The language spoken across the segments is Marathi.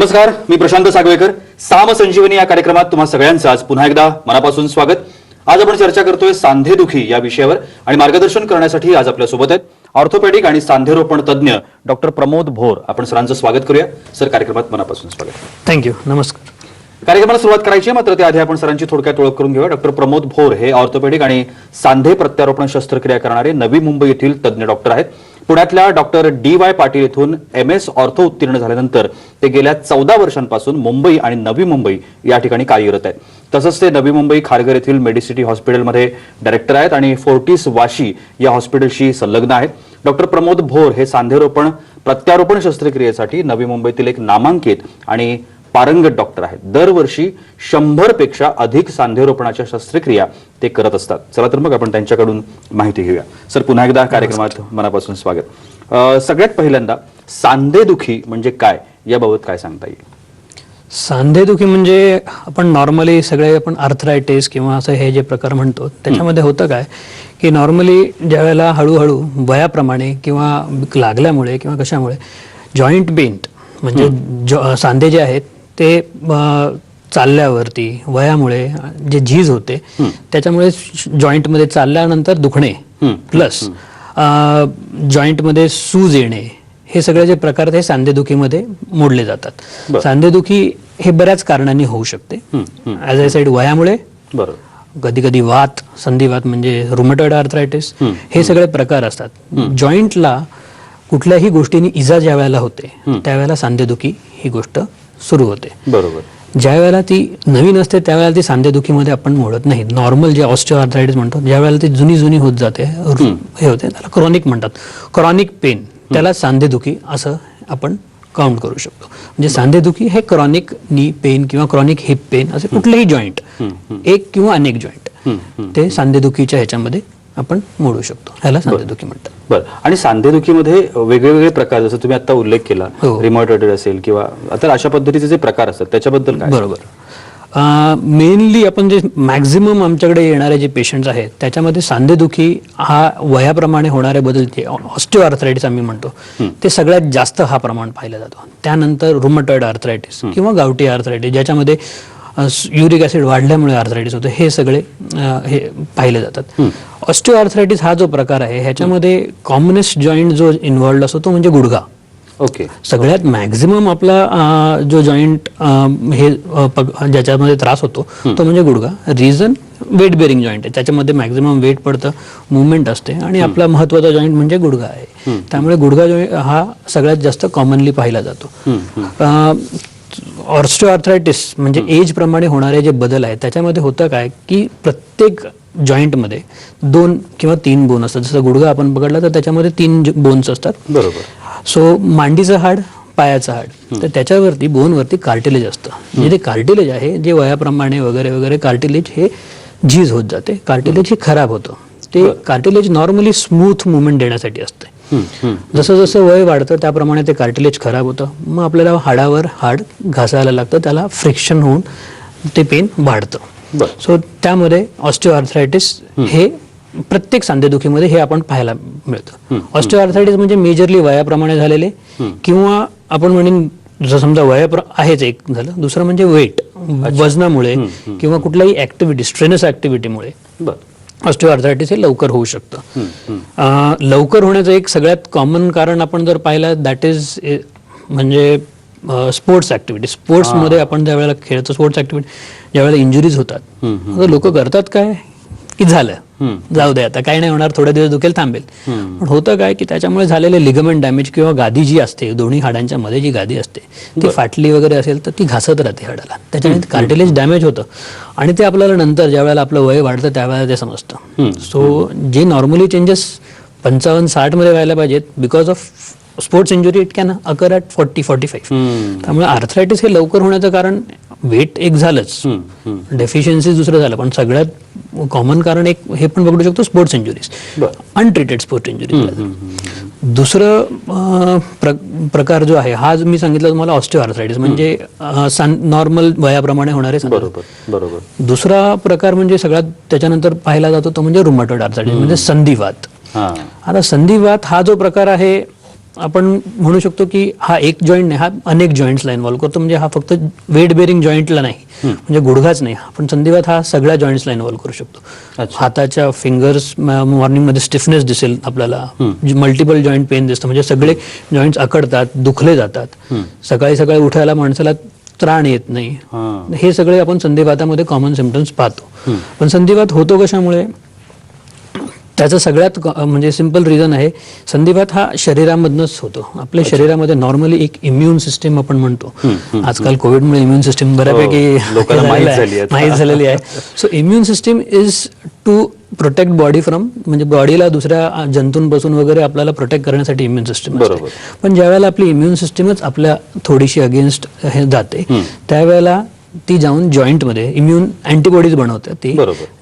नमस्कार, मी प्रशांत सागवेकर. साम संजीवनी या कार्यक्रमात तुम्हा सगळ्यांचं आज पुन्हा एकदा मनापासून स्वागत. आज आपण चर्चा करतोय सांधेदुखी या विषयावर आणि मार्गदर्शन करण्यासाठी आज आपल्या सोबत आहेत ऑर्थोपेडिक आणि सांधेरोपण तज्ञ डॉक्टर प्रमोद भोर. आपण सरांचं स्वागत करूया. सर, कार्यक्रमात मनापासून स्वागत. थँक्यू. नमस्कार. कार्यक्रमाला सुरुवात करायची आहे, मात्र त्याआधी आपण सरांची थोडक्यात ओळख करून घेऊया. डॉक्टर प्रमोद भोर हे ऑर्थोपेडिक आणि सांधे प्रत्यारोपण शस्त्रक्रिया करणारे नवी मुंबई येथील तज्ञ डॉक्टर आहेत. पुण्यातल्या डॉक्टर DY पाटील येथून MS ऑर्थो उत्तीर्ण झाल्यानंतर ते गेल्या 14 वर्षांपासून मुंबई आणि नवी मुंबई या ठिकाणी कार्यरत आहेत. तसंच ते नवी मुंबई खारघर येथील मेडिसिटी हॉस्पिटलमध्ये डायरेक्टर आहेत आणि फोर्टिस वाशी या हॉस्पिटलशी संलग्न आहेत. डॉक्टर प्रमोद भोर हे सांधेरोपण प्रत्यारोपण शस्त्रक्रियेसाठी नवी मुंबईतील एक नामांकित आणि पारंगत डॉक्टर आहेत. दरवर्षी 100 पेक्षा अधिक सांधेरोपणाच्या शस्त्रक्रिया ते करत असतात. चला तर मग आपण त्यांच्याकडून माहिती घेऊया. सर, पुन्हा एकदा कार्यक्रमात मनापासून स्वागत. सगळ्यात पहिल्यांदा सांधेदुखी म्हणजे काय याबाबत काय सांगता येईल? सांधेदुखी म्हणजे आपण नॉर्मली सगळे आपण आर्थरायटिस किंवा असं हे जे प्रकार म्हणतो त्याच्यामध्ये होतं काय की नॉर्मली ज्यावेळेला हळूहळू वयाप्रमाणे किंवा लागल्यामुळे किंवा कशामुळे जॉईंट बेंट म्हणजे सांधे जे आहेत ते चालल्यावरती वयामुळे जे झीज होते त्याच्यामुळे जॉईंटमध्ये चालल्यानंतर दुखणे प्लस जॉईंटमध्ये सूज येणे हे सगळे जे प्रकार हे सांधेदुखीमध्ये मोडले जातात. सांधेदुखी हे बऱ्याच कारणांनी होऊ शकते. ॲज आय सेड, वयामुळे, कधी कधी वात, संधिवात म्हणजे रुमॅटॉइड आर्थरायटिस, हे सगळे प्रकार असतात. जॉईंटला कुठल्याही गोष्टीने इजा ज्या वेळेला होते त्यावेळेला सांधेदुखी ही गोष्ट सुरू होते. बरोबर. ज्या वेळेला ती नवीन असते त्यावेळेला ती सांधेदुखीमध्ये आपण मोडत नाही. नॉर्मल जे ऑस्टिओआर्थरायटिस म्हणतो, ज्या वेळेला ती जुनी होत जाते हे होते त्याला क्रॉनिक म्हणतात. क्रॉनिक पेन त्याला सांधेदुखी असं आपण काउंट करू शकतो. म्हणजे सांधेदुखी हे क्रॉनिक नी पेन किंवा क्रॉनिक हिप पेन असे कुठलेही जॉईंट, एक किंवा अनेक जॉईंट ते सांधेदुखीच्या ह्याच्यामध्ये आपण मोडू शकतो. ह्याला सांधेदुखी म्हणतात. बरं. आणि सांधेदुखीमध्ये वेगवेगळे प्रकार, जसं तुम्ही आता उल्लेख केला, रिमॅटॉइड असेल किंवा आता अशा पद्धतीचे जे प्रकार असतात त्याच्याबद्दल काय? बरोबर. मेनली आपण जे मॅक्झिमम आमच्याकडे येणारे जे पेशंट्स आहेत त्याच्यामध्ये सांधेदुखी हा वयाप्रमाणे होणारे बदल, जे ऑस्टिओआर्थरायटिस आम्ही म्हणतो, ते सगळ्यात जास्त हा प्रमाण पाहिला जातो. त्यानंतर रुमॅटॉइड आर्थरायटिस किंवा गावठी आर्थरायटिस, ज्याच्यामध्ये युरिक ऍसिड वाढल्यामुळे आर्थरायटिस होतं, हे सगळे हे पाहिले जातात. ऑस्टिओआर्थरायटिस हा जो प्रकार आहे ह्याच्यामध्ये कॉमनेस्ट जॉईंट जो इन्व्हॉल्ड असतो तो म्हणजे गुडघा. ओके. सगळ्यात मॅक्झिमम आपला जो जॉईंट हे ज्याच्यामध्ये त्रास होतो तो म्हणजे गुडघा. रिझन वेट बेरिंग जॉईंट आहे, त्याच्यामध्ये मॅक्झिमम वेट पडतं, मुवमेंट असते आणि आपला महत्वाचा जॉईंट म्हणजे गुडघा आहे. त्यामुळे गुडघा जॉईंट हा सगळ्यात जास्त कॉमनली पाहिला जातो. ऑस्टिओआर्थरायटिस म्हणजे एज प्रमाणे होणारे जे बदल आहेत त्याच्यामध्ये होतं काय की प्रत्येक जॉईंटमध्ये 2 किंवा 3 बोन असतात. जसं गुडघा आपण पकडला तर त्याच्यामध्ये 3 बोन्स असतात. बरोबर. सो मांडीचं हाड, पायाचं हाड, तर त्याच्यावरती बोनवरती कार्टिलेज असतं. म्हणजे ते कार्टिलेज आहे जे वयाप्रमाणे वगैरे वगैरे कार्टिलेज हे झीज होत जाते, कार्टिलेज हे खराब होतं. ते कार्टिलेज नॉर्मली स्मूथ मुवमेंट देण्यासाठी असते. जसं जसं वय वाढतं त्याप्रमाणे ते कार्टिलेज खराब होतं. मग आपल्याला हाडावर हाड घासायला लागतं, त्याला फ्रिक्शन होऊन ते पेन वाढतं. सो त्यामध्ये ऑस्टिओआर्थरायटिस हे प्रत्येक सांधेदुखीमध्ये हे आपण पाहायला मिळतं. ऑस्टिओआर्थरायटिस म्हणजे मेजरली वयाप्रमाणे झालेले किंवा आपण म्हणेन जर समजा आहेच एक झालं, दुसरं म्हणजे वेट, वजनामुळे किंवा कुठल्याही ऍक्टिव्हिटी, स्ट्रेनस ऍक्टिव्हिटीमुळे ऑस्टिओआर्थरायटिस हे लवकर होऊ शकतं. लवकर होण्याचं एक सगळ्यात कॉमन कारण आपण जर पाहिलं दॅट इज म्हणजे स्पोर्ट्स ऍक्टिव्हिटी. स्पोर्ट्समध्ये आपण ज्या वेळेला खेळतो, स्पोर्ट्स ऍक्टिव्हिटी ज्या वेळेला इंजुरीज होतात, लोक करतात काय की झालं, जाऊ दे आता काही नाही होणार, थोडे दिवस दुखेल, थांबेल. पण होतं काय की त्याच्यामुळे झालेले लिगमेंट डॅमेज किंवा गादी जी असते, दोन्ही हाडांच्या मध्ये जी गादी असते ती फाटली वगैरे असेल तर ती घासत राहते हाडाला, त्याच्याने कार्टिलेज डॅमेज होतं आणि ते आपल्याला नंतर ज्या वेळेला आपलं वय वाढतं त्यावेळेला ते समजतं. सो जे नॉर्मली चेंजेस 55-60 मध्ये व्हायला पाहिजेत, because of sports injury it can occur at 40-45. त्यामुळे आर्थरायटिस हे लवकर होण्याचं कारण वेट एक झालंच, डेफिशियन्सी दुसरं झालं, पण सगळ्यात कॉमन कारण एक हे पण बघू शकतो sports injuries, untreated sports injuries. दुसरं प्रकार जो आहे हा मी सांगितलं तुम्हाला ऑस्टिओआर्थरायटिस म्हणजे नॉर्मल वयाप्रमाणे होणारे. बरोबर. दुसरा प्रकार म्हणजे सगळ्यात त्याच्यानंतर पाहिला जातो तो म्हणजे रुमॅटॉइड आर्थरायटिस म्हणजे संधिवात. आता संधिवात हा जो प्रकार आहे आपण म्हणू शकतो की हा एक जॉईंट नाही, हा अनेक जॉईंट्सला इन्व्हॉल्व करतो. म्हणजे हा फक्त वेट बेअरिंग जॉईंटला नाही, म्हणजे गुडघाच नाही, आपण संधिवात हा सगळ्या जॉईंट्सला इन्व्हॉल्व करू शकतो. हाताच्या फिंगर्स मॉर्निंगमध्ये स्टिफनेस दिसेल आपल्याला, मल्टिपल जॉईंट पेन दिसतं, म्हणजे सगळे जॉईंट्स अकडतात, दुखले जातात, सकाळी सकाळी उठायला माणसाला त्राण येत नाही. हे सगळे आपण संधिवातामध्ये कॉमन सिम्पटम्स पाहतो. पण संधिवात होतो कशामुळे? त्याचं सगळ्यात म्हणजे सिंपल रिझन आहे, संधिवात हा शरीरामधनच होतो. आपल्या शरीरामध्ये नॉर्मली एक इम्युन सिस्टीम आपण म्हणतो, आजकाल कोविडमुळे इम्युन सिस्टीम बऱ्यापैकी माहीत झालेली आहे. So immune system is to protect body from, म्हणजे बॉडीला दुसऱ्या जंतूंपासून वगैरे आपल्याला प्रोटेक्ट करण्यासाठी इम्युन सिस्टीम असते. पण ज्यावेळेला आपली इम्युन सिस्टीमच आपल्या थोडीशी अगेन्स्ट हे जाते, त्यावेळेला ती जाऊन जॉईंटमध्ये इम्युन अँटीबॉडीज बनवते, ती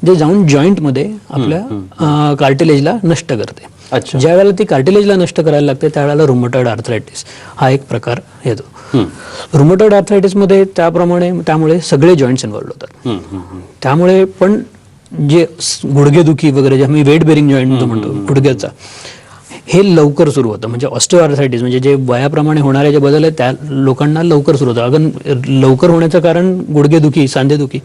जे जाऊन जॉईंटमध्ये आपल्या कार्टिलेजला नष्ट करते. ज्या वेळेला ती कार्टिलेजला नष्ट करायला लागते त्यावेळेला रुमॅटॉइड आर्थरायटिस हा एक प्रकार येतो. रुमॅटॉइड आर्थरायटिसमध्ये त्यामुळे सगळे जॉईंट्स इन्व्हॉल्व होतात. त्यामुळे पण जे गुडघेदुखी वगैरे जे आम्ही वेट बेरिंग जॉईंट म्हणतो गुडघ्याचा, हे लवकर सुरू होतं. म्हणजे ऑस्टिओआर्थरायटिस म्हणजे जे वयाप्रमाणे होणारे जे बदल आहेत त्या लोकांना लवकर सुरू होतं. अगं लवकर होण्याचं कारण गुडघेदुखी, सांधेदुखी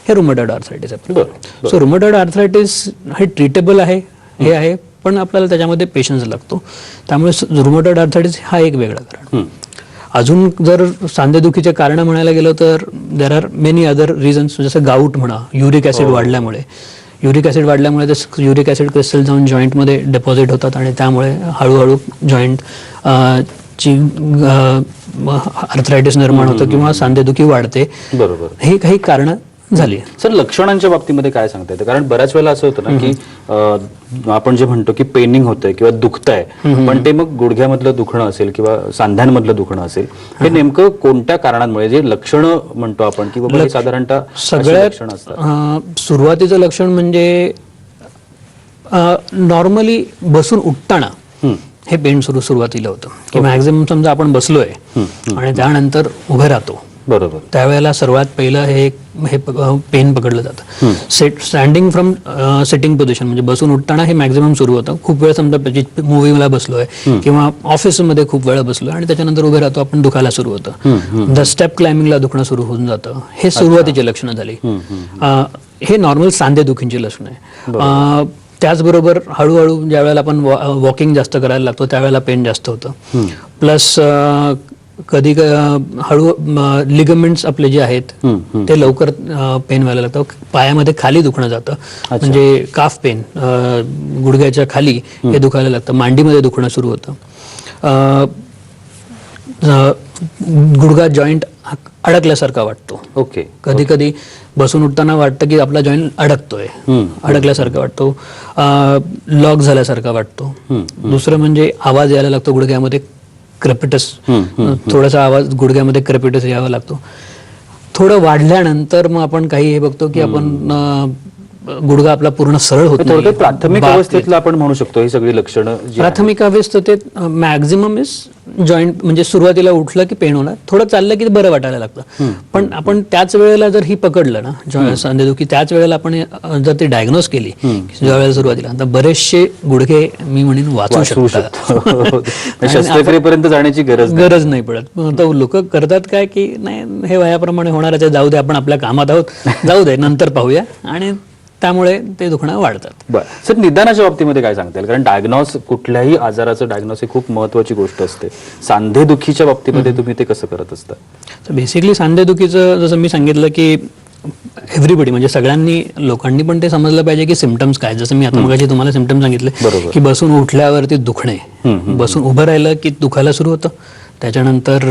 हे रुमॅटॉइड आर्थरायटिस आहे. सो रुमॅटॉइड आर्थरायटिस हे ट्रीटेबल आहे, हे आहे, पण आपल्याला त्याच्यामध्ये पेशन्स लागतो. त्यामुळे रुमॅटॉइड आर्थरायटिस हा एक वेगळा कारण. अजून जर सांधेदुखीचे कारण म्हणायला गेलो तर there are many other reasons, जसं गाऊट म्हणा, युरिक ॲसिड वाढल्यामुळे ते युरिक ॲसिड क्रिस्टल जाऊन जॉईंटमध्ये डिपॉझिट होतात आणि त्यामुळे हळूहळू जॉईंट ची आर्थरायटिस निर्माण होतं किंवा सांधेदुखी वाढते. बरोबर, हे काही कारणं झाली. सर, लक्षणांच्या बाबतीमध्ये काय सांगता येतं? कारण बऱ्याच वेळेला असं होतं ना की आपण जे म्हणतो की पेनिंग होतंय किंवा दुखतंय, पण ते मग गुडघ्यामधलं दुखणं असेल किंवा सांध्यांमधलं दुखणं असेल, हे नेमकं कोणत्या कारणांमुळे, जे लक्षणं म्हणतो आपण की बाबा साधारणतः सगळ्यात सुरुवातीचं लक्षण म्हणजे नॉर्मली बसून उठताना हे पेन सुरुवातीला होतं की मॅक्झिमम समजा आपण बसलोय आणि त्यानंतर उभे राहतो, बरोबर, त्यावेळेला सर्वात पहिलं हे पेन पकडलं जातं. स्टँडिंग फ्रॉम सिटिंग पोझिशन म्हणजे बसून उठताना हे मॅक्झिमम सुरू होतं. खूप वेळ समजा मूवीला बसलोय किंवा ऑफिसमध्ये खूप वेळ बसलोय आणि त्याच्यानंतर उभे राहतो आपण, दुखायला सुरू होतं. स्टेप क्लाइम्बिंगला दुखणं सुरू होऊन जातं. हे सुरुवातीची लक्षणं झाली. हे नॉर्मल सांधेदुखींची लक्षणं आहे. त्याचबरोबर हळूहळू ज्या वेळेला आपण वॉकिंग जास्त करायला लागतो त्यावेळेला पेन जास्त होतं. प्लस कधी हळू लिगमेंट्स आपले जे आहेत ते लवकर पेन व्हायला लागतं. पायामध्ये खाली दुखणं जातं, म्हणजे काफ पेन, गुडघ्याच्या खाली हे दुखायला लागतं. मांडीमध्ये दुखणं सुरू होतं. गुडघा जॉईंट अडकल्यासारखा वाटतो. ओके, कधी कधी बसून उठताना वाटतं की आपला जॉईंट अडकतोय, अडकल्यासारखा वाटतो, लॉक झाल्यासारखा वाटतो. दुसरं म्हणजे आवाज यायला लागतो गुडघ्यामध्ये, क्रेपिटस, थोडासा आवाज गुडघ्यामध्ये क्रेपिटस यावा लागतो. थोडं वाढल्यानंतर मग आपण काही हे बघतो की आपण गुडघा आपला पूर्ण सरळ होत नाही. प्राथमिक अवस्थेतला आपण म्हणू शकतो ही सगळी लक्षणं. प्राथमिक अवस्थेत मॅक्झिमम इज जॉईंट, म्हणजे सुरुवातीला उठलं की पेन होणार, थोडं चाललं की बरं वाटायला लागतं. पण आपण त्याच वेळेला जर ही पकडलं ना सांधेदुखी, त्याच वेळेला आपण जर ती डायग्नोज केली ज्या वेळेला सुरुवातीला, तर बरेचसे गुडघे मी म्हणेन वाचू शकतात. शस्त्रक्रियेपर्यंत जाण्याची गरज नाही पडत. तर लोक करतात काय की नाही, हे वयाप्रमाणे होणारच आहे, जाऊ दे, आपण आपल्या कामात आहोत, जाऊ दे, नंतर पाहूया, आणि त्यामुळे ते दुखणं वाढतात. बरं सर, निदानाच्या बाबतीमध्ये काय सांगता येईल? कारण डायग्नॉस, कुठल्याही आजाराचं डायग्नॉस ही खूप महत्वाची गोष्ट असते. सांधेदुखीच्या बाबतीमध्ये तुम्ही ते कसं करत असता? तर बेसिकली सांधेदुखीचं जसं मी सांगितलं की एव्हरीबडी, म्हणजे सगळ्यांनी, लोकांनी पण ते समजलं पाहिजे की सिम्पटम्स काय. जसं मी आता मगाशी तुम्हाला सिम्पटम्स सांगितले की बसून उठल्यावरती दुखणे, बसून उभं राहिलं की दुखायला सुरू होतं. त्याच्यानंतर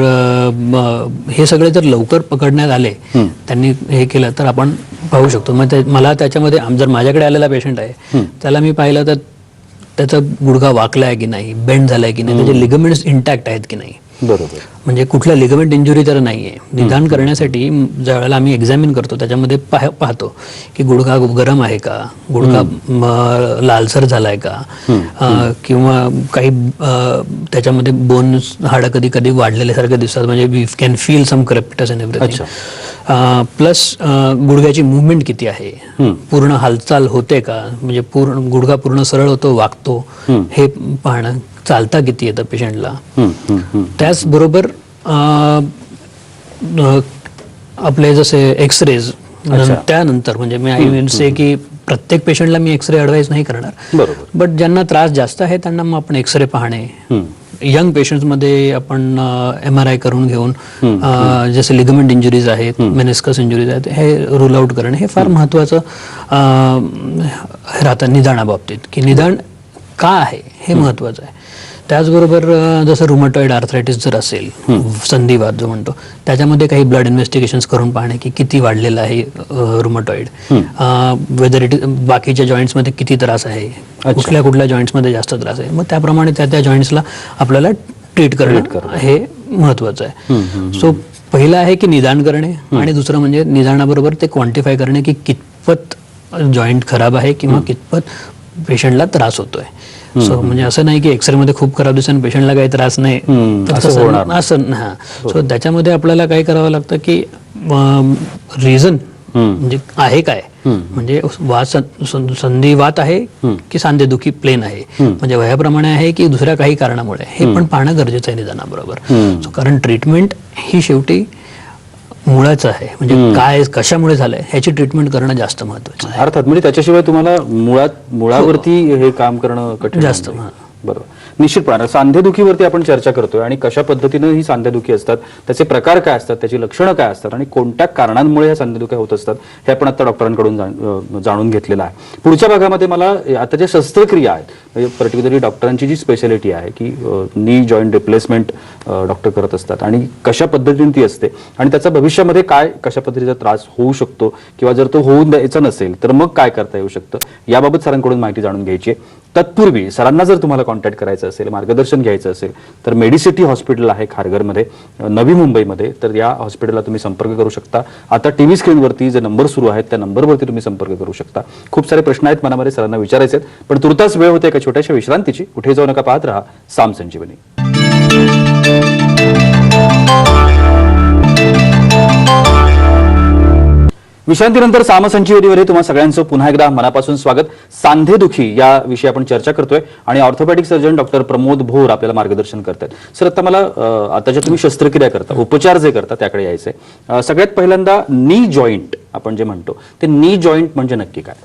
हे सगळे जर लवकर पकडण्यात आले, त्यांनी हे केलं तर आपण पाहू शकतो. मग मला त्याच्यामध्ये जर माझ्याकडे आलेला पेशंट आहे त्याला मी पाहिलं तर त्याचा गुडघा वाकला आहे की नाही, बेंड झालाय की नाही, त्याचे लिगमेंट्स इंटॅक्ट आहेत की नाही, बरोबर, म्हणजे कुठला लिगमेंट इंजुरी तर नाहीये. निदान करण्यासाठी ज्या वेळेला आम्ही एक्झामिन करतो त्याच्यामध्ये पाहतो की गुडघा गरम आहे का, गुडघा लालसर झालाय का, किंवा काही त्याच्यामध्ये बोन्स, हाडं कधी कधी वाढलेल्यासारखं दिसतात, म्हणजे we can feel some crepitus in everything. Plus गुडघ्याची मुवमेंट किती आहे, पूर्ण हालचाल होते का, म्हणजे पूर्ण गुडघा पूर्ण सरळ होतो, वागतो, हे पाहणं, चालता किती येतं पेशंटला. त्याचबरोबर आपले जसे एक्सरेज त्यानंतर, म्हणजे मी आय मीन से की प्रत्येक पेशंटला मी एक्सरे ॲडवाइस नाही करणार, बट ज्यांना त्रास जास्त आहे त्यांना मग आपण एक्सरे पाहणे, यंग पेशंट्समध्ये आपण MRI करून घेऊन जसे लिगमेंट इंजुरीज आहेत, मेनिस्कस इंजुरीज आहेत, हे रूल आउट करणे हे फार महत्त्वाचं राहतं निदानाबाबतीत, की निदान का आहे हे महत्त्वाचं आहे. त्याचबरोबर जसं रुमॅटॉइड आर्थरायटिस जर असेल, संधिवात जो म्हणतो, त्याच्यामध्ये काही ब्लड इन्व्हेस्टिगेशन्स करून पाहणे की किती वाढलेलं आहे रुमॅटॉइड, वेदर इट बाकीच्या जॉईंट्समध्ये किती त्रास आहे, कुठल्या जॉईंट्समध्ये जास्त त्रास आहे, मग त्याप्रमाणे त्या जॉईंट्सला आपल्याला ट्रीट करणं हे महत्त्वाचं आहे. सो पहिलं आहे की निदान करणे, आणि दुसरं म्हणजे निदानाबरोबर ते क्वांटिफाय करणे की कितपत जॉईंट खराब आहे किंवा कितपत पेशंटला त्रास होतोय. सो म्हणजे असं नाही की एक्सरे मध्ये खूप खराब दिसेल पेशंटला काही त्रास नाही, असं हा. सो त्याच्यामध्ये आपल्याला काय करावं लागतं की रिझन म्हणजे आहे काय, म्हणजे संधिवात आहे की सांधेदुखी प्लेन आहे, म्हणजे वयाप्रमाणे आहे की दुसऱ्या काही कारणामुळे, हे पण पाहणं गरजेचं आहे निदानाबरोबर. सो कारण ट्रीटमेंट ही शेवटी मुळाचं आहे, म्हणजे काय कशामुळे झालंय ह्याची ट्रीटमेंट करणं जास्त महत्त्वाचं आहे. अर्थात, म्हणजे त्याच्याशिवाय तुम्हाला मुळावरती हे काम करणं कठीण जास्त. बरोबर, निश्चितपणे. सांधेदुखीवरती आपण चर्चा करतोय आणि कशा पद्धतीनं ही सांधेदुखी असतात, त्याचे प्रकार काय असतात, त्याची लक्षणं काय असतात आणि कोणत्या कारणांमुळे ह्या सांधेदुख्या होत असतात हे आपण आता डॉक्टरांकडून जाणून घेतलेलं आहे. पुढच्या भागामध्ये मला आता ज्या शस्त्रक्रिया आहेत, म्हणजे पर्टिक्युलरली डॉक्टरांची जी स्पेशालिटी आहे की नी जॉईंट रिप्लेसमेंट डॉक्टर करत असतात आणि कशा पद्धतीने ती असते आणि त्याचा भविष्यामध्ये काय कशा पद्धतीचा त्रास होऊ शकतो किंवा जर तो होऊ द्यायचा नसेल तर मग काय करता येऊ शकतं, याबाबत सरांकडून माहिती जाणून घ्यायची आहे. तत्पूर्वी सरांना जर तुम्हाला कॉन्टॅक्ट करायचं असेल, मार्गदर्शन घ्यायचं असेल, तर मेडिसिटी हॉस्पिटल आहे खारघरमध्ये, नवी मुंबईमध्ये, तर या हॉस्पिटलला तुम्ही संपर्क करू शकता. आता टीव्ही स्क्रीनवरती जे नंबर सुरू आहेत त्या नंबरवरती तुम्ही संपर्क करू शकता. खूप सारे प्रश्न आहेत मनामध्ये, सरांना विचारायचे आहेत, पण तुर्तास वेळ होते एका छोट्याशा विश्रांतीची. कुठे जाऊ नका, पाहत राहा साम संजीवनी. विश्रांतीनंतर साम संजीवनीमध्ये तुम्हा सगळ्यांचं पुन्हा एकदा मनापासून स्वागत. सांधेदुखी या विषयी आपण चर्चा करतोय आणि orthopaedic surgeon doctor Pramod Bhor आपल्याला मार्गदर्शन करतात. सर, आता मला आता ज्या तुम्ही शस्त्रक्रिया करता, उपचार जे करता, त्याकडे यायचंय. सगळ्यात पहिल्यांदा नी जॉईंट आपण जे म्हणतो, ते नी जॉईंट म्हणजे नक्की काय?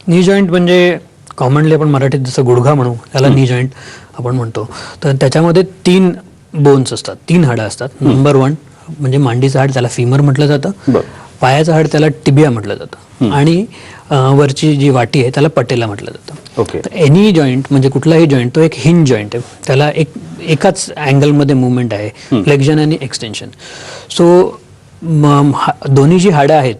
नी जॉईंट म्हणजे कॉमनली आपण मराठीत जसं गुडघा म्हणू त्याला नी जॉईंट आपण म्हणतो. तर त्याच्यामध्ये 3 बोन्स असतात, 3 हाडं असतात. नंबर 1 म्हणजे मांडीचं हाड, त्याला फिमर म्हटलं जातं. पायाचं हाड त्याला टिबिया म्हटलं जातं. आणि वरची जी वाटी आहे त्याला पटेला म्हटलं जातं. ओके. एनी जॉईंट म्हणजे कुठलाही जॉईंट तो एक हिंज जॉईंट आहे, त्याला एकाच अँगलमध्ये मुवमेंट आहे, फ्लेक्शन आणि एक्सटेन्शन. सो दोन्ही जी हाडं आहेत,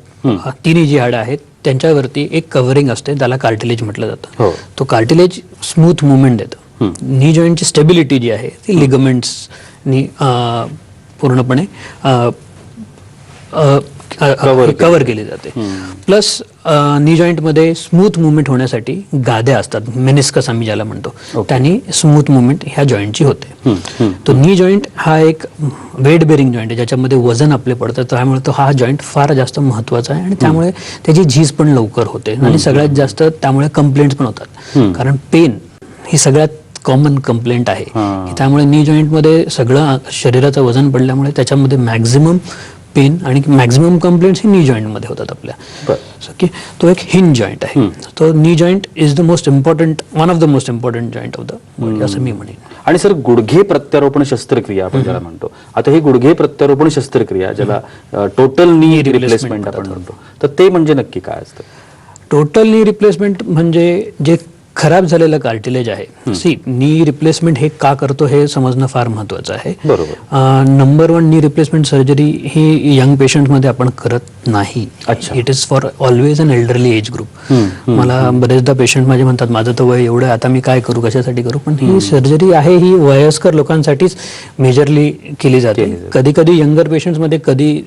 तिन्ही जी हाडं आहेत त्यांच्यावरती एक कव्हरिंग असते, त्याला कार्टिलेज म्हटलं जातं. तो कार्टिलेज स्मूथ मुवमेंट देतं. नी जॉईंटची स्टेबिलिटी जी आहे ती लिगमेंट्सनी पूर्णपणे कव्हर केली जाते. प्लस नी जॉईंटमध्ये स्मूथ मुवमेंट होण्यासाठी गाद्या असतात, मेनिस्कस आम्ही ज्याला म्हणतो, त्यांनी स्मूथ मुवमेंट ह्या जॉईंटची होते. तो नी जॉईंट हा एक वेट बेरिंग जॉईंट आहे, ज्याच्यामध्ये वजन आपले पडतं, त्यामुळे तो हा जॉईंट फार जास्त महत्त्वाचा आहे आणि त्यामुळे त्याची झीज पण लवकर होते आणि सगळ्यात जास्त त्यामुळे कंप्लेंट्स पण होतात. कारण पेन ही सगळ्यात कॉमन कंप्लेंट आहे, त्यामुळे नी जॉईंटमध्ये सगळं शरीराचं वजन पडल्यामुळे त्याच्यामध्ये मॅक्झिमम पेन आणि मॅक्झिमम कंप्लेंट्स ही नी जॉईंटमध्ये होतात आपल्या. की तो एक हिंज जॉईंट आहे. तो नी joint is the most important, one of the most important joint of the body असं मी म्हणेन. आणि सर, गुडघे प्रत्यारोपण शस्त्रक्रिया आपण ज्याला म्हणतो, आता ही गुडघे प्रत्यारोपण शस्त्रक्रिया ज्याला टोटल नी रिप्लेसमेंट आपण म्हणतो, तर ते म्हणजे नक्की काय असतं? टोटल नी रिप्लेसमेंट म्हणजे जे खराब झालेलं कार्टिलेज आहे. सी, नी रिप्लेसमेंट हे का करतो हे समजणं फार महत्वाचं आहे. बरोबर. नंबर 1, नी रिप्लेसमेंट सर्जरी ही यंग पेशंटमध्ये आपण करत नाही. It is for always an elderly age group. मला बरेचदा पेशंट माझे म्हणतात, माझं तर वय एवढं, आता मी काय करू, कशासाठी करू? पण ही सर्जरी आहे ही वयस्कर लोकांसाठीच मेजरली केली जाते. कधी कधी यंगर पेशंट्समध्ये कधी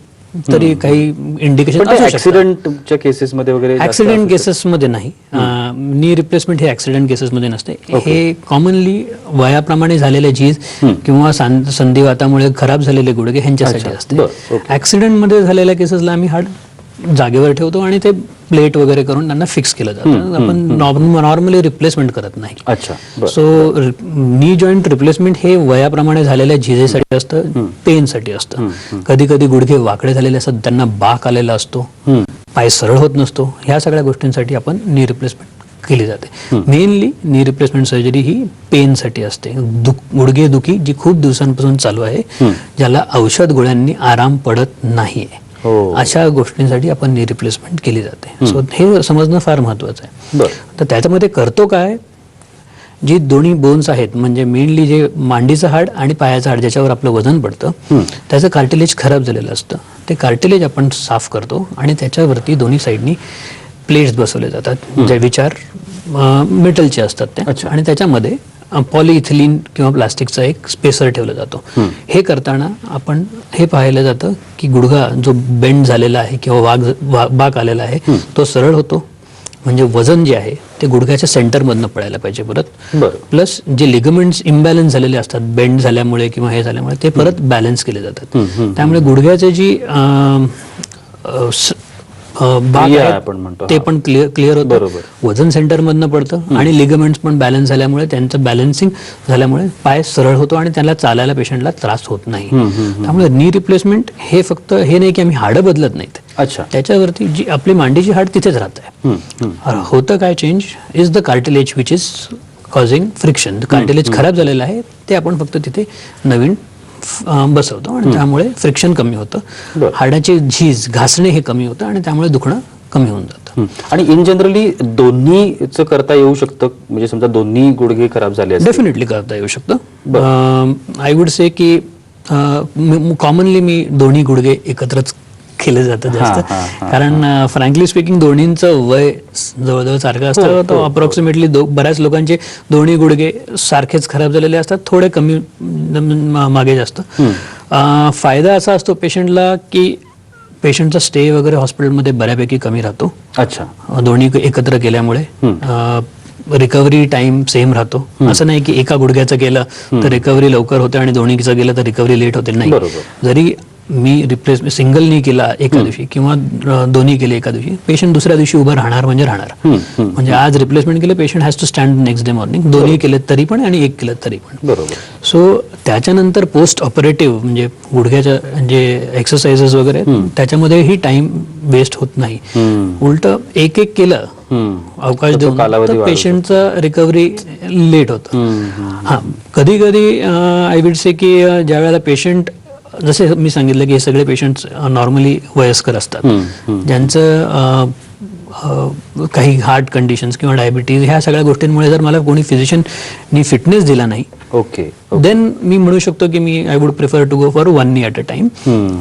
तरी काही इंडिकेशन पण ते असू शकतात. ऍक्सिडेंटच्या केसेसमध्ये वगैरे जास्त ऍक्सिडेंट असू केसेसमध्ये नाही. नी रिप्लेसमेंट हे ऍक्सिडेंट केसेसमध्ये नसते. हे कॉमनली वयाप्रमाणे झालेले झीज किंवा संधिवातामुळे खराब झालेले गुडघे ह्यांच्यासाठी असते. बरं, ओके. ऍक्सिडेंटमध्ये झालेल्या केसेसला आम्ही हाड जागेवर ठेवतो आणि ते प्लेट वगैरे करून त्यांना फिक्स केलं जातं. आपण नॉर्मली रिप्लेसमेंट करत नाही. अच्छा, बरं. सो नी जॉईंट रिप्लेसमेंट हे वयाप्रमाणे झालेल्या झिजेसाठी असतं, पेनसाठी असतं. कधी कधी गुडघे वाकडे झालेले असतात, त्यांना बाक आलेला असतो, पाय सरळ होत नसतो. ह्या सगळ्या गोष्टींसाठी आपण नी रिप्लेसमेंट केली जाते. मेनली नी रिप्लेसमेंट सर्जरी ही पेनसाठी असते. गुडघे दुखी जी खूप दिवसांपासून चालू आहे, ज्याला औषध गोळ्यांनी आराम पडत नाहीये, अशा गोष्टींसाठी आपण नी रिप्लेसमेंट केली जाते. सो हे समजणं फार महत्वाचं आहे. तर त्याच्यामध्ये करतो काय, जी दोन्ही बोन्स आहेत, म्हणजे मेनली जे मांडीचं हाड आणि पायाचं हाड ज्याच्यावर आपलं वजन पडतं, त्याचं कार्टिलेज खराब झालेलं असतं. ते कार्टिलेज आपण साफ करतो आणि त्याच्यावरती दोन्ही साईडनी प्लेट्स बसवले जातात, ज्या विचार मेटलचे असतात त्या, आणि त्याच्यामध्ये पॉलिइथिलीन किंवा प्लास्टिकचा एक स्पेसर ठेवला जातो. हे करताना आपण हे पाहिलं जातं की गुडघा जो बेंड झालेला आहे किंवा बाक आलेला आहे तो सरळ होतो. म्हणजे वजन जे आहे ते गुडघ्याच्या सेंटरमधनं पडायला पाहिजे परत. प्लस जे लिगमेंट्स इम्बॅलन्स झालेले असतात बेंड झाल्यामुळे किंवा हे झाल्यामुळे ते परत बॅलन्स केले जातात. त्यामुळे गुडघ्याचे जी बाक आहे ते पण क्लिअर होतं, वजन सेंटर मधनं पडतं आणि लिगमेंट्स पण बॅलन्स झाल्यामुळे त्यांचं बॅलन्सिंग झाल्यामुळे पाय सरळ होतो आणि त्याला चालायला पेशंटला त्रास होत नाही. त्यामुळे नी रिप्लेसमेंट हे फक्त हे नाही की आम्ही हाडं बदलत नाहीत, त्याच्यावरती जी आपली मांडीची हाड तिथेच राहत आहे. होतं काय change is the cartilage which is causing friction. Cartilage खराब झालेलं आहे, ते आपण फक्त तिथे नवीन बसवतो आणि त्यामुळे फ्रिक्शन कमी होतं, हाडाचे झीज घासणे हे कमी होतं आणि त्यामुळे दुखणं कमी होऊन जातं. आणि इन जनरली दोन्हीचं करता येऊ शकतं, म्हणजे समजा दोन्ही गुडघे खराब झाले डेफिनेटली करता येऊ शकतं. आय वुड से की कॉमनली मी दोन्ही गुडघे एकत्रच केले जातं जास्त, कारण फ्रँकली स्पीकिंग दोन्हींचं वय जवळजवळ सारखं असतं. तो अप्रॉक्सिमेटली बऱ्याच लोकांचे दोन्ही गुडघे सारखेच खराब झालेले असतात, थोडे कमी मागे जास्त. फायदा असा असतो पेशंटला की पेशंटचा स्टे वगैरे हॉस्पिटलमध्ये बऱ्यापैकी कमी राहतो. अच्छा, दोन्ही एकत्र केल्यामुळे रिकव्हरी टाइम सेम राहतो. असं नाही की एका गुडघ्याचं केलं तर रिकव्हरी लवकर होते आणि दोन्हीचं केलं तर रिकव्हरी लेट होते. नाही, जरी मी रिप्लेसमेंट सिंगल नी केला एका दिवशी किंवा दोन्ही केले एका दिवशी, पेशंट दुसऱ्या दिवशी उभं राहणार म्हणजे राहणार. म्हणजे आज रिप्लेसमेंट केलं, patient has to stand next day morning. दोन्ही केले तरी पण आणि एक केलं तरी पण. सो त्याच्यानंतर पोस्ट ऑपरेटिव्ह म्हणजे गुडघ्याच्या जे एक्सरसाइजेस वगैरे त्याच्यामध्ये ही टाइम वेस्ट होत नाही. उलट एक एक केलं अवकाश देऊन तर पेशंटचं रिकव्हरी लेट होतं. हा, कधी कधी आय विड से की ज्या वेळेला पेशंट, जसे मी सांगितलं की हे सगळे पेशंट्स नॉर्मली वयस्कर असतात, ज्यांचं काही हार्ट कंडिशन्स किंवा डायबिटीज ह्या सगळ्या गोष्टींमुळे जर मला कोणी फिजिशियननी फिटनेस दिला नाही, देन मी म्हणू शकतो की मी I would prefer to go for 1 knee at a time.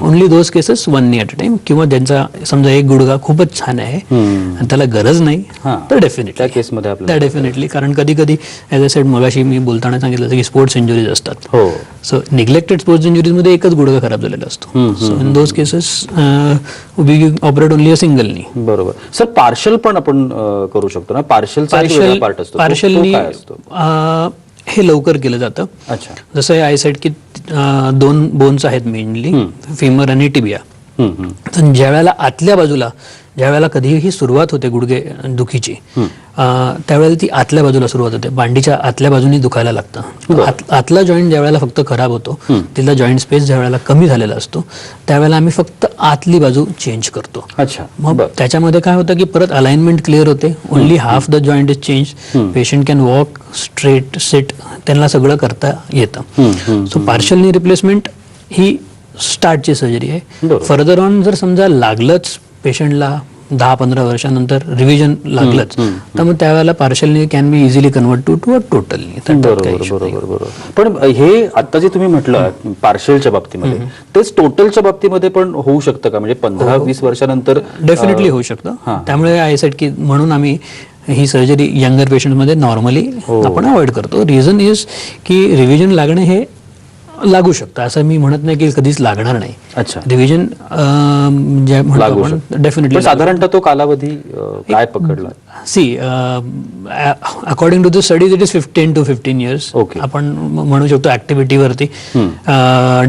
Only those cases 1 knee at a time. किंवा ज्यांचा समजा एक गुडघा खूपच छान आहे आणि त्याला गरज नाही तर डेफिनेटली, कारण कधी कधी ऍज अ सेड मगाशी मी बोलताना सांगितलं की स्पोर्ट्स इंजुरीज असतात. सो निग्लेक्टेड स्पोर्ट्स इंजुरीज मध्ये एकच गुडघा खराब झालेला असतो. So in those cases we operate only a single knee. बरोबर सर. पार्शल पण आपण करू शकतो ना? पार्शलनी हे लवकर केलं जातं. जसं आय सेड की 2 बोन्स आहेत मेनली, फिमर आणि टिबिया. तर ज्या वेळेला आतल्या बाजूला कधीही सुरुवात होते गुडघे दुखीची, त्यावेळेला ती आतल्या बाजूला सुरुवात होते, मांडीच्या आतल्या बाजूनी दुखायला लागतं. आतला जॉईंट ज्या वेळेला फक्त खराब होतो, तिथला जॉईंट स्पेस ज्या वेळेला कमी झालेला असतो, त्यावेळेला आम्ही फक्त आतली बाजू चेंज करतो. मग त्याच्यामध्ये काय होतं की परत अलाइनमेंट क्लिअर होते, only half the joint is change, patient can walk straight sit, त्यांना सगळं करता येतं. सो पार्शल नी रिप्लेसमेंट ही स्टार्टची सर्जरी आहे. फर्दर ऑन जर समजा लागलंच पेशंटला 10-15 वर्षानंतर रिव्हिजन लागलंच, तर मग त्यावेळेला partial knee can be easily convert to total knee. बरोबर. पण हे आता जे तुम्ही म्हटलं पार्शलच्या बाबतीमध्ये, तेच टोटलच्या बाबतीमध्ये पण होऊ शकतं का? म्हणजे 15-20 वर्षानंतर डेफिनेटली होऊ शकतं. त्यामुळे आय सेड की म्हणून आम्ही ही सर्जरी यंगर पेशंटमध्ये नॉर्मली आपण अवॉइड करतो. रिझन इज की रिव्हिजन लागणे हे लागू शकतं, असं मी म्हणत नाही की कधीच लागणार नाही. अच्छा. रिव्हिजन जे म्हणतो लागू आपण शकतं. डेफिनेटली पण साधारणतः तो कालावधी काय पकडला? See according to the studies it is 10 to 15 years. Okay. आपण म्हणू शकतो ऍक्टिव्हिटीवरती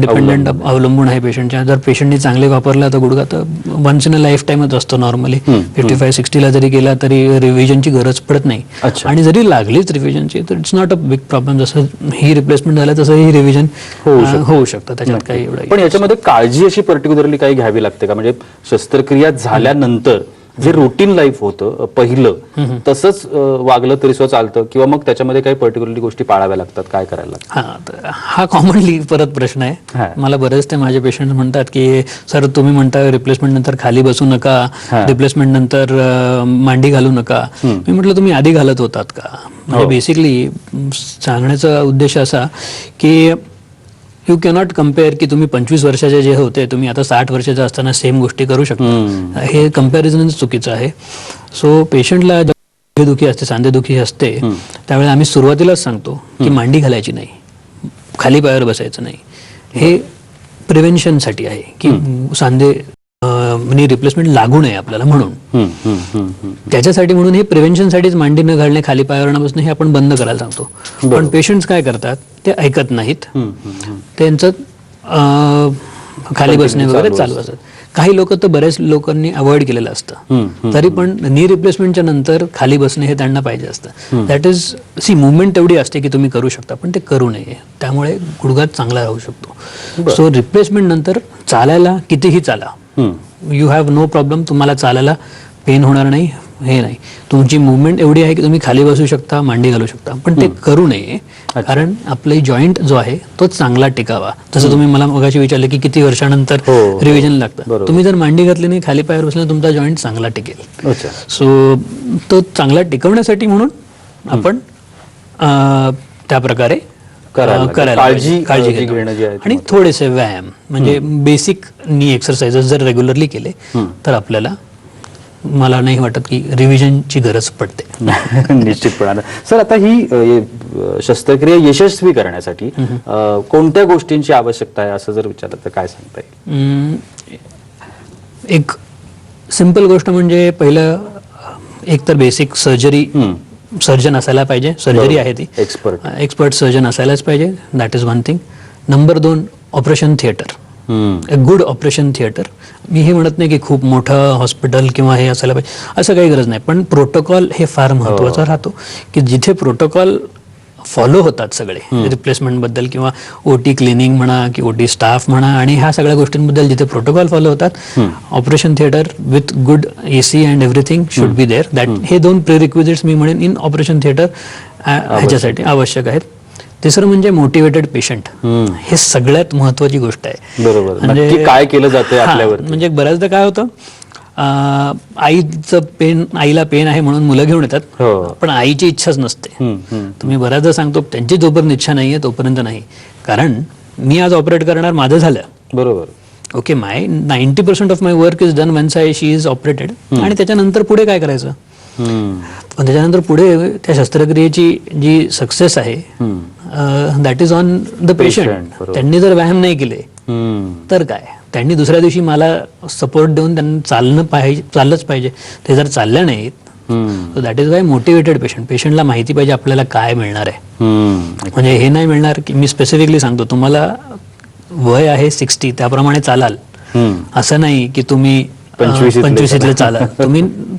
डिपेंडंट अवलंबून आहे पेशंटच्या. जर पेशंटने चांगले वापरला तर गुडघा तर वन्स इन अ लाईफ टाईमच असतो नॉर्मली. 55-60 जरी गेला तरी रिव्हिजनची गरज पडत नाही. अच्छा. आणि जरी लागलीच रिव्हिजनची तर it's not a big problem. जसं ही रिप्लेसमेंट झालं तसं ही रिव्हिजन होऊ शकतं, त्याच्यात काही एवढं. पण याच्यामध्ये काळजी अशी पर्टिक्युलरली काही घ्यावी लागते का? म्हणजे शस्त्रक्रिया झाल्यानंतर जे रुटीन लाईफ होतं पहिलं तसंच वागलं तरी सुद्धा चालतं, किंवा मग त्याच्यामध्ये काही पर्टिक्युलरली गोष्टी पाळाव्या लागतात, काय करायला लागतं? हा कॉमनली परत प्रश्न हा. आहे. मला बरेच ते माझे पेशंट म्हणतात की सर तुम्ही म्हणता रिप्लेसमेंट नंतर खाली बसू नका, रिप्लेसमेंट नंतर मांडी घालू नका. मी म्हटलं तुम्ही आधी घालत होतात का? म्हणजे बेसिकली सांगण्याचा उद्देश असा की यू कॅनॉट कम्पेअर की तुम्ही 25 वर्षाचे जे होते तुम्ही आता 60 वर्षाचे असताना सेम गोष्टी करू शकता. हे कम्पॅरिझन चुकीचं आहे. सो पेशंटला दुखी असते, सांधेदुखी असते, त्यावेळेला आम्ही सुरुवातीलाच सांगतो की मांडी घालायची नाही, खाली पायावर बसायचं नाही. हे प्रिव्हेन्शनसाठी आहे की सांधे रिप्लेसमेंट लागू नये आपल्याला म्हणून. त्याच्यासाठी म्हणून हे प्रिव्हेन्शनसाठीच मांडी न घालणे, खाली पायावर न बसणे हे आपण बंद करायला सांगतो. पण पेशंट्स काय करतात, ते ऐकत नाहीत, त्यांचं खाली बसणे वगैरे चालू असतात. काही लोक तर बऱ्याच लोकांनी अवॉइड केलेलं असतं, तरी पण नी रिप्लेसमेंटच्या नंतर खाली बसणे हे त्यांना पाहिजे असतं. दॅट इज मुवमेंट एवढी असते की तुम्ही करू शकता, पण ते करू नये, त्यामुळे गुडघा चांगला राहू शकतो. सो रिप्लेसमेंट नंतर चालायला कितीही चाला, यू हॅव नो प्रॉब्लेम, तुम्हाला चालायला पेन होणार नाही, हे नाही. तुमची मुवमेंट एवढी आहे की तुम्ही खाली बसू शकता, मांडी घालू शकता, पण ते करू नये, कारण आपले जॉईंट जो आहे तो चांगला टिकावा. जसं तुम्ही मला मगाशी विचारले की किती वर्षानंतर रिव्हिजन लागतं, तुम्ही जर मांडी घातली नाही, खाली पायावर बसले, तुमचा जॉईंट चांगला टिकेल. सो तो चांगला टिकवण्यासाठी म्हणून आपण त्या प्रकारे काळजी घेणं आणि थोडेसे व्यायाम म्हणजे बेसिक नी एक्सरसाइजेस जर रेग्युलरली केले तर आपल्याला, मला नाही वाटत की रिव्हिजनची गरज पडते. निश्चितपणानं. सर, आता ही शस्त्रक्रिया यशस्वी करण्यासाठी कोणत्या गोष्टींची आवश्यकता आहे असं जर विचारलं तर काय सांगता येईल? एक सिंपल गोष्ट म्हणजे पहिलं एक तर बेसिक सर्जन असायला पाहिजे. सर्जरी आहे ती एक्सपर्ट सर्जन असायलाच पाहिजे. That is one thing. Number 2, operation theatre, a good operation theatre. मी हे म्हणत नाही की खूप मोठं हॉस्पिटल किंवा हे असायला पाहिजे, असं काही गरज नाही, पण प्रोटोकॉल हे फार महत्त्वाचा राहतो की जिथे प्रोटोकॉल फॉलो होतात सगळे रिप्लेसमेंट बद्दल किंवा ओटी क्लिनिंग म्हणा की ओटी स्टाफ म्हणा, आणि ह्या सगळ्या गोष्टींबद्दल जिथे प्रोटोकॉल फॉलो होतात, operation theatre with good AC and everything should be there. That हे 2 प्रिरिक्विजिट्स मी म्हणेन इन ऑपरेशन थिएटर ह्याच्यासाठी आवश्यक आहेत. तिसरं म्हणजे मोटिवेटेड पेशंट, हे सगळ्यात महत्वाची गोष्ट आहे. बरोबर. म्हणजे काय केलं जातंय आपल्यावर, म्हणजे बऱ्याचदा काय होतं, आईचं पेन, आईला पेन आहे म्हणून मुलं घेऊन येतात, पण आईची इच्छाच नसते. तुम्ही बऱ्याचदा सांगतो त्यांची जोपर्यंत इच्छा नाहीये तोपर्यंत नाही, कारण मी आज ऑपरेट करणार, माझं झालं, बरोबर, okay, 90% of my work is done once she is operated, आणि त्याच्यानंतर पुढे काय करायचं. पण त्याच्यानंतर पुढे त्या शस्त्रक्रियेची जी सक्सेस आहे that is on the patient. त्यांनी जर व्यायाम नाही केले तर काय, त्यांनी दुसऱ्या दिवशी मला सपोर्ट देऊन त्यांना चाललंच पाहिजे. ते जर चाललं नाहीत, so that is why motivated patient. पेशंटला माहिती पाहिजे आपल्याला काय मिळणार आहे. म्हणजे हे नाही मिळणार की मी स्पेसिफिकली सांगतो तुम्हाला वय आहे 60 त्याप्रमाणे चालाल, असं नाही की तुम्ही 25 चाला,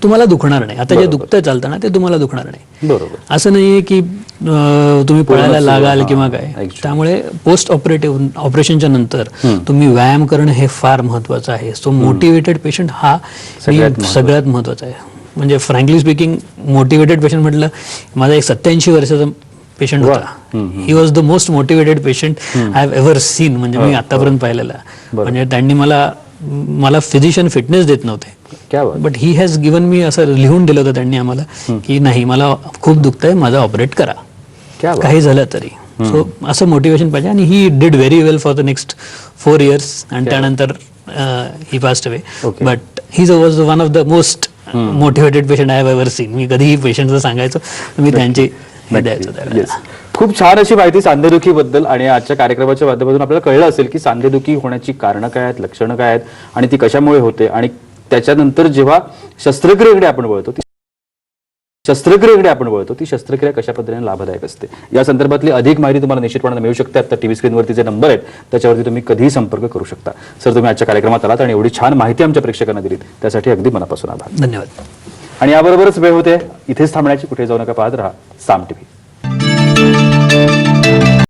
तुम्हाला दुखणार नाही. आता जे दुखतं चालताना ते तुम्हाला दुखणार नाही. बरोबर. असं नाहीये की तुम्ही पळायला लागाल किंवा काय. त्यामुळे पोस्ट ऑपरेटिव्ह ऑपरेशनच्या नंतर तुम्ही व्यायाम करणं हे फार महत्वाचं आहे. सो मोटिवेटेड पेशंट हा सगळ्यात महत्वाचा आहे. म्हणजे फ्रँकली स्पीकिंग, मोटिवेटेड पेशंट म्हटलं, माझा एक 87 वर्षाचा पेशंट होता. He was the most motivated patient I have ever seen. म्हणजे मी आतापर्यंत पाहिलेला. म्हणजे त्यांनी मला फिजिशियन फिटनेस देत नव्हते, but he has given me, असं लिहून दिलं होतं त्यांनी आम्हाला की नाही, मला खूप दुखतंय, माझं ऑपरेट करा, काही झालं तरी. सो असं मोटिवेशन पाहिजे. आणि he did very well for the next 4 years, आणि त्यानंतर he passed away. But he was one of the most motivated patient I have ever seen. मी कधीही पेशंटचं सांगायचो, मी त्यांची हे द्यायचं त्याला. Yes. खूप छान अशी माहिती सांधेदुखीबद्दल, आणि आजच्या कार्यक्रमाच्या माध्यमातून आपल्याला कळलं असेल की सांधेदुखी होण्याची कारणं काय आहेत, लक्षणं काय आहेत आणि ती कशामुळे होते, आणि त्याच्यानंतर जेव्हा शस्त्रक्रियेकडे आपण वळतो ती शस्त्रक्रिया कशा पद्धतीने लाभदायक असते, या संदर्भातली अधिक माहिती तुम्हाला निश्चितपणे मिळू शकते. आता टीव्ही स्क्रीनवरती जे नंबर आहेत त्याच्यावरती तुम्ही कधीही संपर्क करू शकता. सर, तुम्ही आजच्या कार्यक्रमात आलात आणि एवढी छान माहिती आमच्या प्रेक्षकांना दिलीत त्यासाठी अगदी मनापासून आभार. धन्यवाद. आणि याबरोबरच वेळ होते इथेच थांबण्याची. कुठे जाऊ नका, पाहत राहा साम टीव्ही.